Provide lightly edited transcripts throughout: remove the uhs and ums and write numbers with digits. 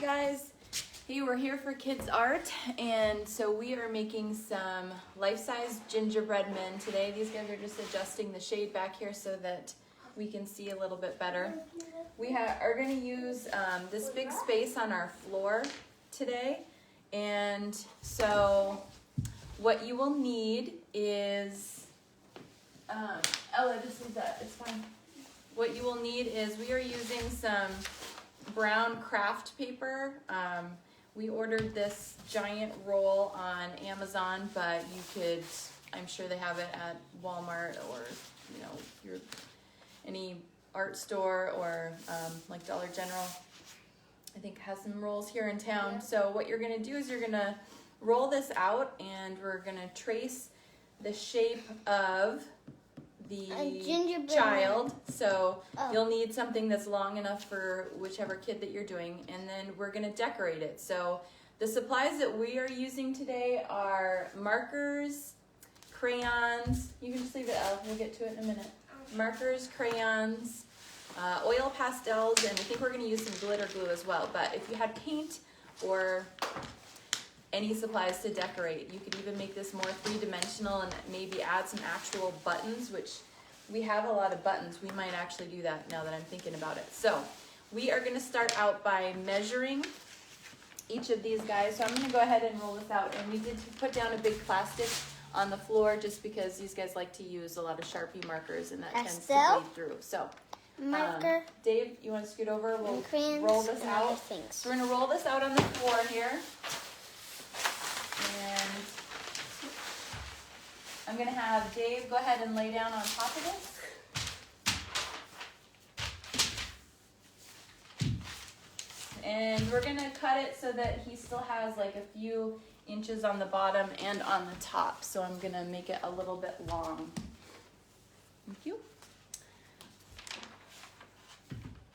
guys. Hey, we're here for kids art, and so we are making some life-size gingerbread men today. These guys are just adjusting the shade back here so that we can see a little bit better. We are going to use this big space on our floor today, and so what you will need is Ella, just leave that, it's fine. What you will need is, we are using some brown craft paper. We ordered this giant roll on Amazon, but you could, I'm sure they have it at Walmart or, you know, any art store or like Dollar General. I think has some rolls here in town. So what you're gonna do is you're gonna roll this out, and we're gonna trace the shape of the child. So you'll need something that's long enough for whichever kid that you're doing, and then we're gonna decorate it. So the supplies that we are using today are markers, crayons. You can just leave it out, we'll get to it in a minute. Markers, crayons, oil pastels, and I think we're gonna use some glitter glue as well. But if you had paint or any supplies to decorate, you could even make this more three-dimensional and maybe add some actual buttons, which we have a lot of buttons. We might actually do that now that I'm thinking about it. So we are gonna start out by measuring each of these guys. So I'm gonna go ahead and roll this out, and we did put down a big plastic on the floor just because these guys like to use a lot of Sharpie markers, and that tends to bleed through. So marker. Dave, you want to scoot over? We'll roll this out. So we're gonna roll this out on the floor here. And I'm gonna have Dave go ahead and lay down on top of this. And we're gonna cut it so that he still has like a few inches on the bottom and on the top. So I'm gonna make it a little bit long. Thank you.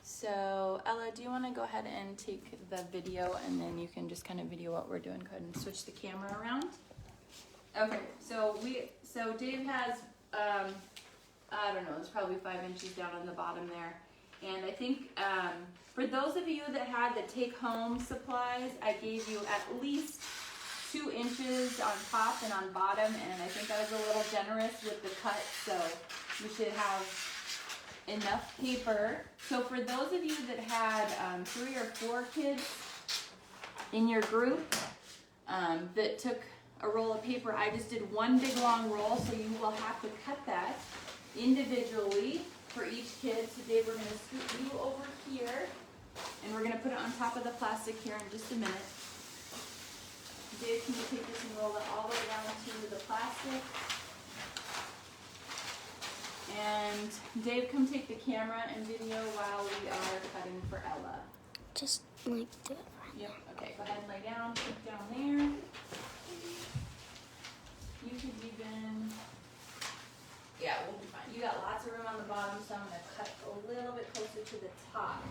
So Ella, do you want to go ahead and take the video, and then you can just kind of video what we're doing? Go ahead and switch the camera around. Okay, so Dave has, I don't know, it's probably 5 inches down on the bottom there. And I think for those of you that had the take-home supplies, I gave you at least 2 inches on top and on bottom, and I think I was a little generous with the cut, so you should have enough paper. So for those of you that had 3 or 4 kids in your group that took a roll of paper, I just did one big long roll, so you will have to cut that individually for each kid. So Dave, we're going to scoot you over here, and we're going to put it on top of the plastic here in just a minute. Dave, can you take this and roll it all the way down to the plastic? And Dave, come take the camera and video while we are cutting for Ella. Just like that. Yep, okay, go ahead and lay down, put down there. You could even, yeah, we'll be fine. You got lots of room on the bottom, so I'm gonna cut a little bit closer to the top.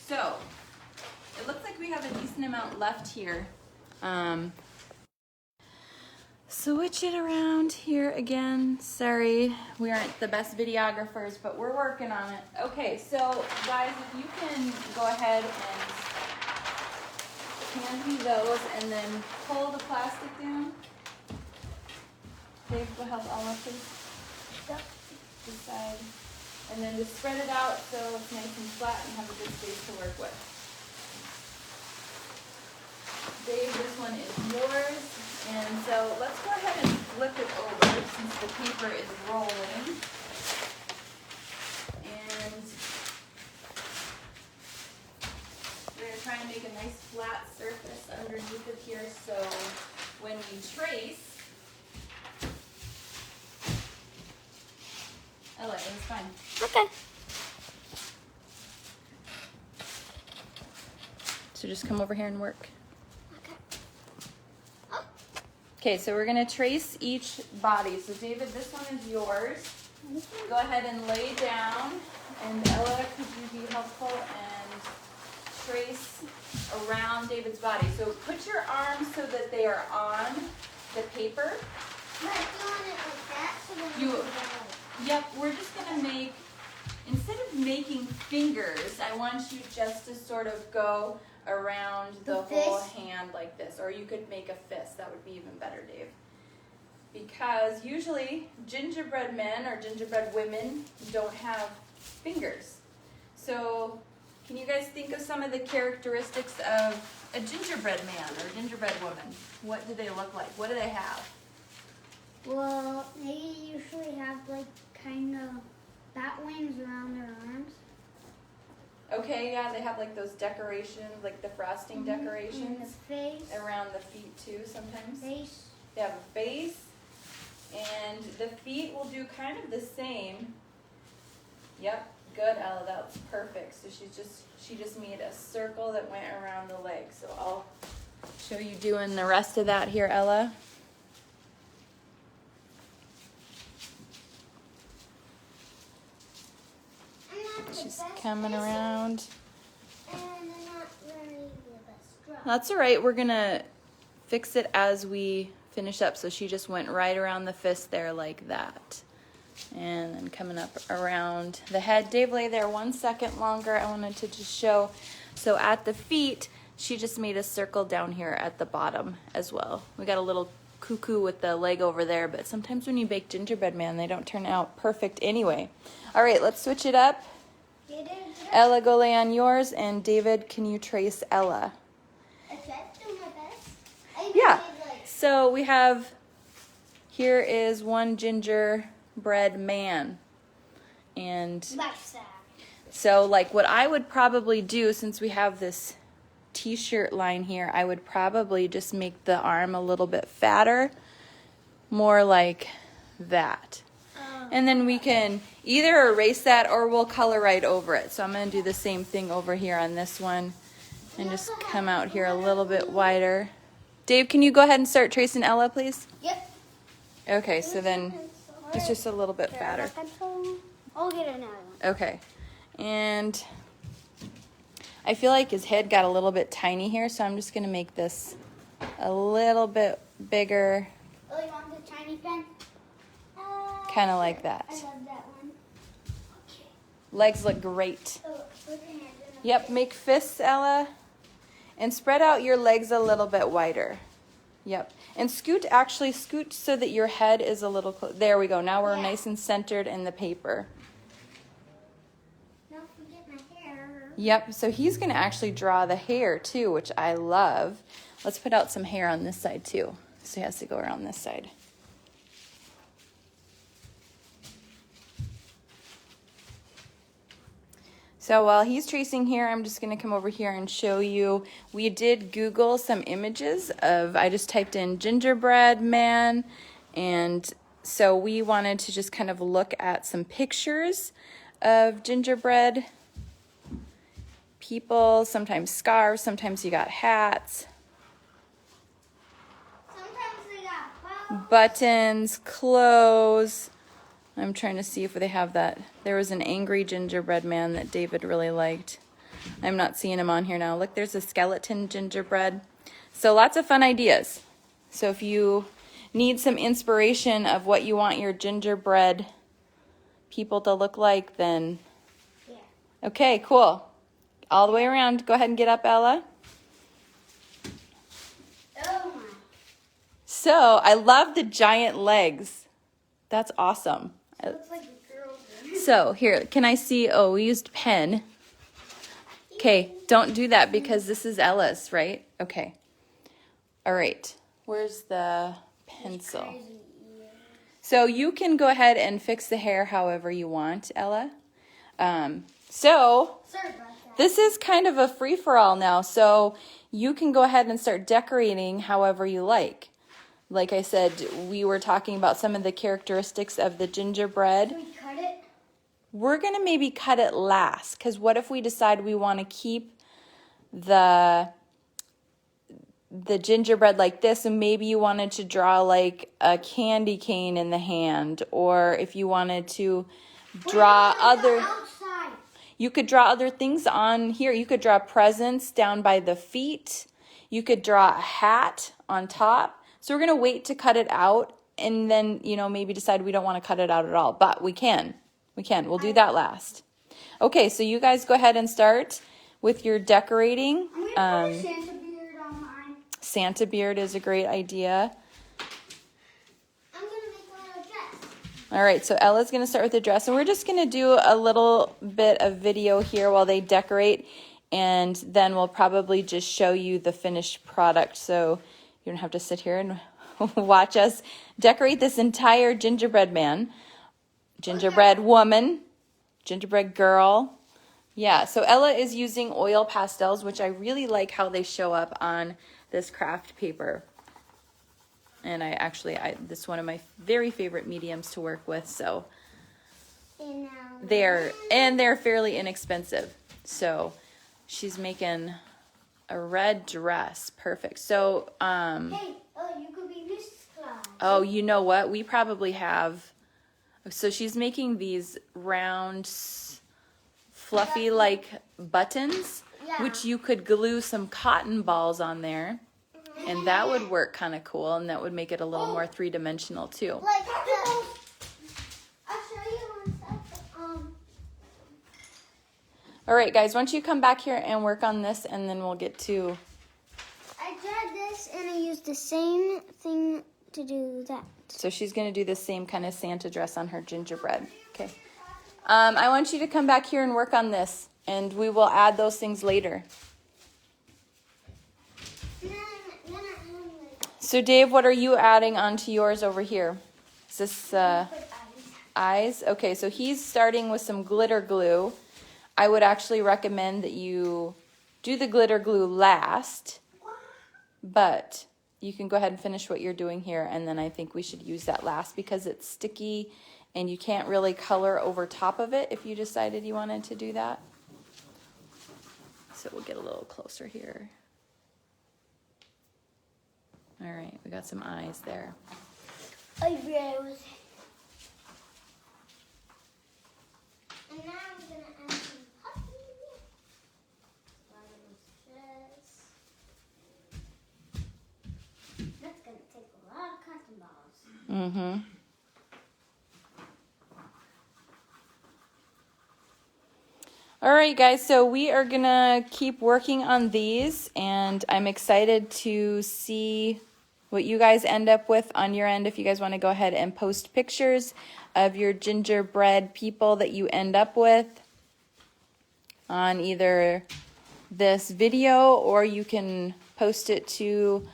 So, it looks like we have a decent amount left here. Switch it around here again. Sorry, we aren't the best videographers, but we're working on it. Okay, so guys, if you can go ahead and hand me those and then pull the plastic down. Dave, go help Ella, please. Yep. This side. And then just spread it out so it's nice and flat and have a good space to work with. Dave, this one is yours. And so let's go ahead and flip it over since the paper is rolling. And we're going to try and make a nice flat surface underneath of here, so when we trace, Ella, it's fine. Okay. So just come over here and work. Okay. Okay, so we're gonna trace each body. So David, this one is yours. Go ahead and lay down. And Ella, could you be helpful and trace around David's body. So put your arms so that they are on the paper. But you want it like that, so then Yep, we're just gonna make, instead of making fingers, I want you just to sort of go around the whole hand like this. Or you could make a fist, that would be even better, Dave. Because usually gingerbread men or gingerbread women don't have fingers. So can you guys think of some of the characteristics of a gingerbread man or a gingerbread woman? What do they look like? What do they have? Well, they usually have like kind of bat wings around their arms. Okay, yeah, they have like those decorations, like the frosting decorations. And the face. Around the feet too sometimes. Face. They have a face. And the feet will do kind of the same. Yep, good, Ella, that's perfect. So she just made a circle that went around the leg. So I'll show you doing the rest of that here, Ella. She's coming around. And they're not really the best draw. That's all right. We're gonna fix it as we finish up. So she just went right around the fist there like that. And then coming up around the head. Dave, lay there 1 second longer. I wanted to just show. So at the feet, she just made a circle down here at the bottom as well. We got a little cuckoo with the leg over there, but sometimes when you bake gingerbread man, they don't turn out perfect anyway. All right, let's switch it up. Ella, go lay on yours, and David, can you trace Ella? I tried to do my best. Yeah. So we have, here is one gingerbread man. And so like what I would probably do, since we have this t-shirt line here, I would probably just make the arm a little bit fatter, more like that. And then we can either erase that or we'll color right over it. So I'm going to do the same thing over here on this one and just come out here a little bit wider. Dave, can you go ahead and start tracing Ella, please? Yep. Okay, so then it's just a little bit fatter. I'll get another one. Okay. And I feel like his head got a little bit tiny here, so I'm just going to make this a little bit bigger. Oh, you want the tiny pen? Kind of like that. I love that one. Okay. Legs look great. Oh, put your hands in the Yep, make fists, Ella. And spread out your legs a little bit wider. Yep. And scoot so that your head is a little close. There we go. Now we're nice and centered in the paper. Don't forget my hair. Yep, so he's going to actually draw the hair too, which I love. Let's put out some hair on this side too. So he has to go around this side. So while he's tracing here, I'm just going to come over here and show you. We did Google some images of, I just typed in gingerbread man, and so we wanted to just kind of look at some pictures of gingerbread people, sometimes scarves, sometimes you got hats, Sometimes they got buttons, clothes. I'm trying to see if they have that. There was an angry gingerbread man that David really liked. I'm not seeing him on here now. Look, there's a skeleton gingerbread. So lots of fun ideas. So if you need some inspiration of what you want your gingerbread people to look like, then okay, cool. All the way around. Go ahead and get up, Ella. Oh my. So I love the giant legs. That's awesome. Looks like a girl. So here, can I see? Oh, we used pen. Okay, don't do that because this is Ella's, right? Okay. All right. Where's the pencil? So you can go ahead and fix the hair however you want, Ella. So Sorry about that. this is kind of a free-for-all now. So you can go ahead and start decorating however you like. Like I said, we were talking about some of the characteristics of the gingerbread. Can we cut it? We're going to maybe cut it last, because what if we decide we want to keep the gingerbread like this, and maybe you wanted to draw like a candy cane in the hand, or if you wanted to draw other... Outside. You could draw other things on here. You could draw presents down by the feet. You could draw a hat on top. So we're going to wait to cut it out and then, you know, maybe decide we don't want to cut it out at all. But we can. We can. We'll do that last. Okay, so you guys go ahead and start with your decorating. I'm going to put a Santa beard on mine. Santa beard is a great idea. I'm going to make a little dress. All right, so Ella's going to start with the dress, and we're just going to do a little bit of video here while they decorate, and then we'll probably just show you the finished product, so you don't have to sit here and watch us decorate this entire gingerbread man, gingerbread woman, gingerbread girl. Yeah, so Ella is using oil pastels, which I really like how they show up on this craft paper. And this is one of my very favorite mediums to work with, so they're fairly inexpensive. So she's making a red dress. Perfect. So you could be Mrs. Claus. Oh, you know what? We probably have. So she's making these round, fluffy like buttons, which you could glue some cotton balls on there. And that would work kind of cool, and that would make it a little more three-dimensional too. Like I'll show you one second. All right, guys, why don't you come back here and work on this, and then we'll get to... I did this, and I used the same thing to do that. So she's going to do the same kind of Santa dress on her gingerbread. Okay. I want you to come back here and work on this, and we will add those things later. So Dave, what are you adding onto yours over here? Is this eyes? Okay, so he's starting with some glitter glue. I would actually recommend that you do the glitter glue last, but you can go ahead and finish what you're doing here, and then I think we should use that last because it's sticky and you can't really color over top of it if you decided you wanted to do that. So we'll get a little closer here. All right, we got some eyes there. Eyebrows. And now I'm going to add some puppies. That's going to take a lot of cotton balls. Mm-hmm. All right, guys, so we are going to keep working on these, and I'm excited to see what you guys end up with on your end. If you guys want to go ahead and post pictures of your gingerbread people that you end up with on either this video, or you can post it to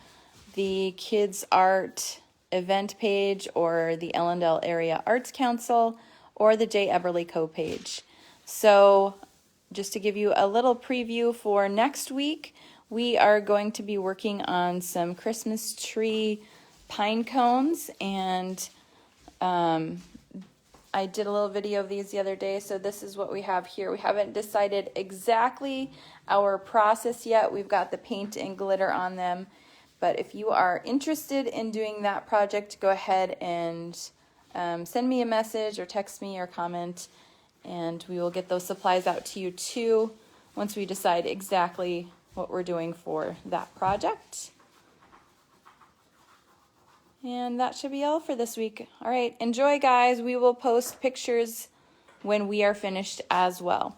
the Kids Art event page or the Ellendale Area Arts Council or the J. Eberly Co. page. So just to give you a little preview for next week, we are going to be working on some Christmas tree pine cones, and I did a little video of these the other day, so this is what we have here. We haven't decided exactly our process yet. We've got the paint and glitter on them, but if you are interested in doing that project, go ahead and send me a message or text me or comment, and we will get those supplies out to you too once we decide exactly what we're doing for that project. And that should be all for this week. All right, enjoy, guys. We will post pictures when we are finished as well.